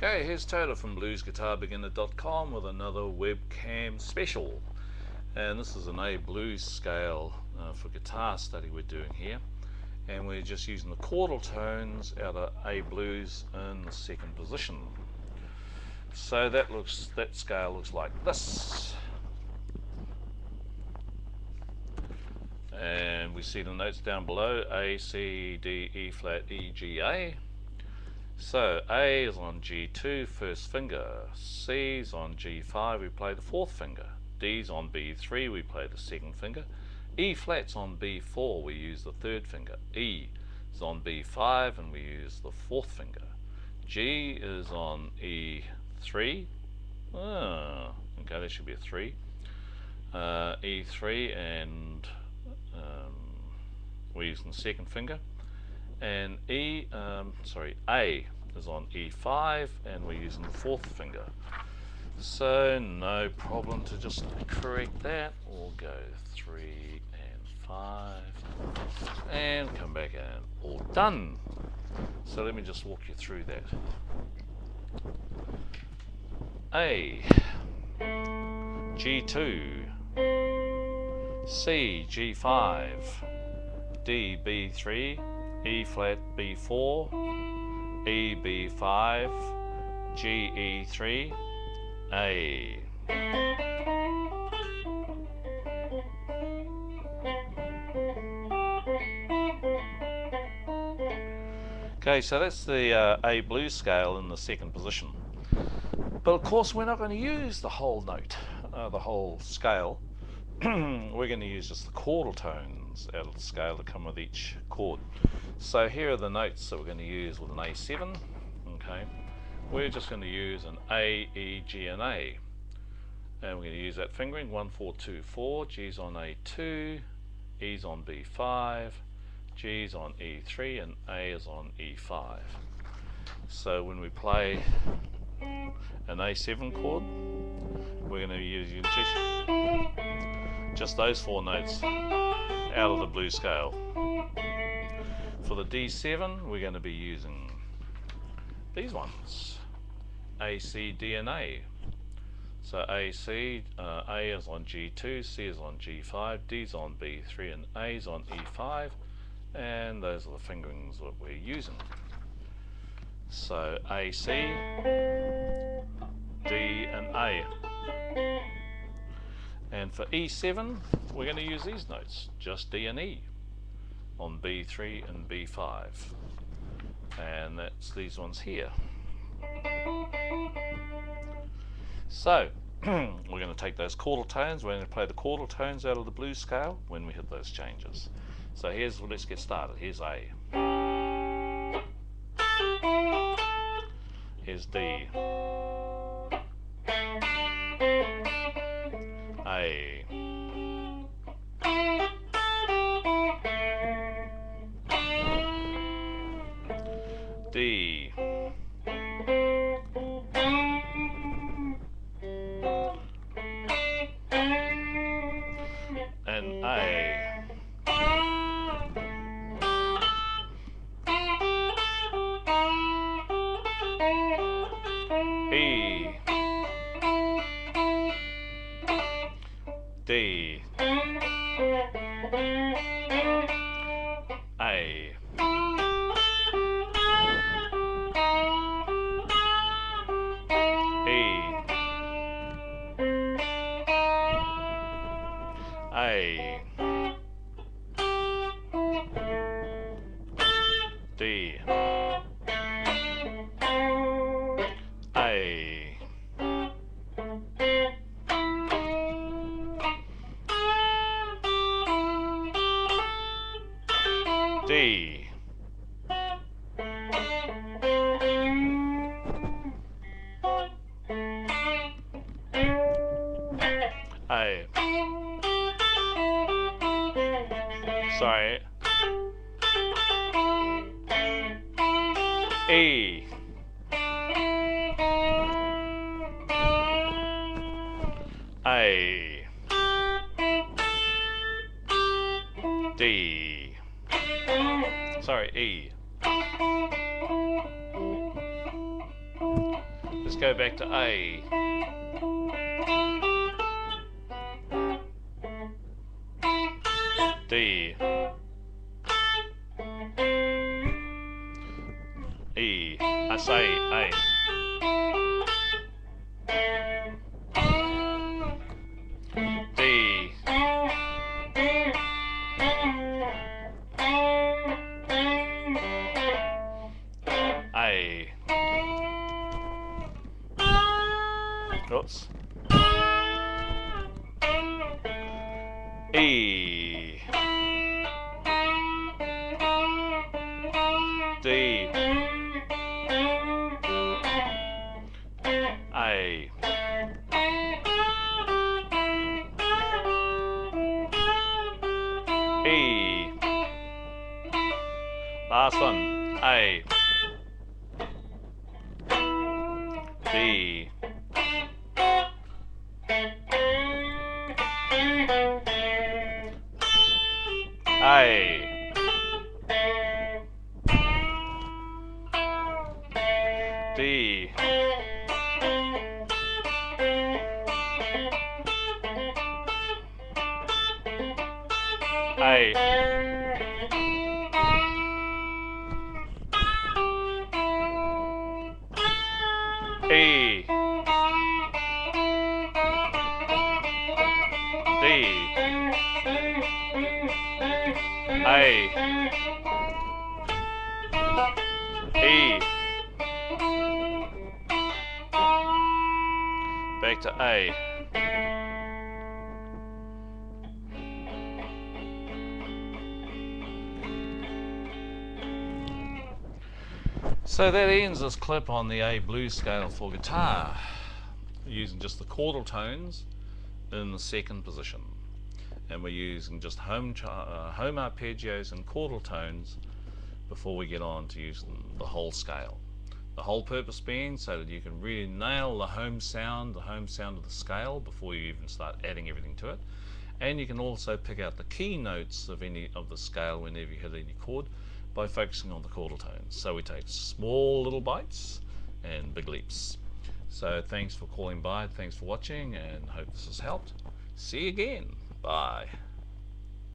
Okay, here's Taylor from bluesguitarbeginner.com with another webcam special, and this is an A blues scale for guitar study we're doing here, and we're just using the chordal tones out of A blues in the second position. So that scale looks like this, and we see the notes down below: A, C, D, E flat, E, G, A. So A is on G2, first finger. C is on G5, we play the fourth finger. D's on B3, we play the second finger. E flat's on B4, we use the third finger. E is on B5 and we use the fourth finger. G is on E3. Okay, that should be a 3. E3 and we're using the second finger. And A is on E5 and we're using the fourth finger. So no problem to just correct that. We'll go 3 and 5 and come back and all done. So let me just walk you through that. A, G2, C, G5, D, B3, E flat, B4, E, B5, G, E3, A. Okay, so that's the A blues scale in the second position. But of course we're not going to use the whole note, the whole scale. We're going to use just the chordal tones out of the scale that come with each chord. So here are the notes that we're going to use with an A7. Okay, we're just going to use an A, E, G, and A, and we're going to use that fingering 1, 4, 2, 4. G's on A2, E's on B5, G's on E3, and A is on E5. So when we play an A7 chord, we're going to use just those 4 notes out of the blues scale. For the D7, we're going to be using these ones: A, C, D, and A. So A, C, A is on G2, C is on G5, D is on B3, and A is on E5, and those are the fingerings that we're using. So A, C, D, and A. And for E7, we're going to use these notes, just D and E, on B3 and B5. And that's these ones here. So, we're going to take those chordal tones, we're going to play the chordal tones out of the blues scale when we hit those changes. So let's get started. Here's A. Here's D. A. D. And A. E. D. A. E. A. D. A. D. A. Sorry. E. A. D. Sorry, E. Let's go back to A. D. E. I say A. D. A. Oops. E. D. A. E. Last one. A. D. A. D. A. E. D. A. E. Back to A. So that ends this clip on the A blues scale for guitar, using just the chordal tones in the second position, and we're using just home arpeggios and chordal tones before we get on to using the whole scale. The whole purpose being so that you can really nail the home sound of the scale before you even start adding everything to it, and you can also pick out the key notes of any of the scale whenever you hit any chord by focusing on the chordal tones. So we take small little bites and big leaps. So thanks for calling by, thanks for watching, and hope this has helped. See you again. Bye.